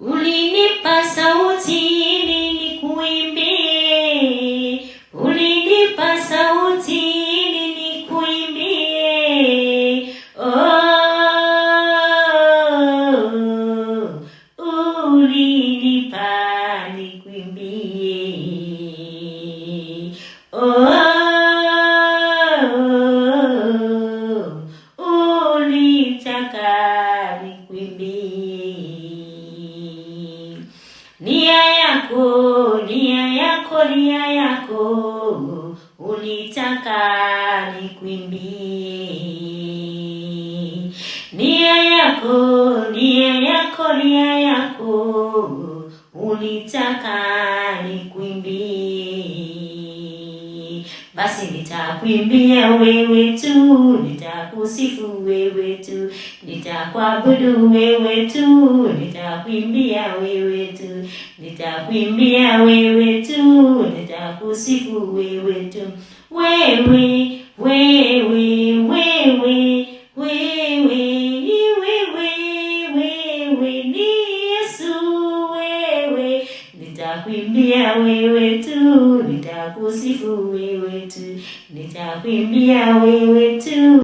Ulinipa sauti ili nikuimbie, ulinipa sauti ili nikuimbie. Ulinipa nikuimbie. Ulitaka nikuimbie. Nia yako, nia yako, nia yako, ulitaka nikuimbie. Nia yako, nia yako, nia yako, ulitaka nikuimbie. Basi nitakuimbia wewe tu, nitakusifu wewe tu, nitakuabudu wewe tu, nitakuimbia wewe tu, nitakuimbia wewe tu, nitakusifu wewe tu. Wewe, wewe, wewe, wewe, wewe ni Yesu wewe. Nitakuimbia wewe tu, nitakusifu wewe tu, nitakuimbia wewe tu.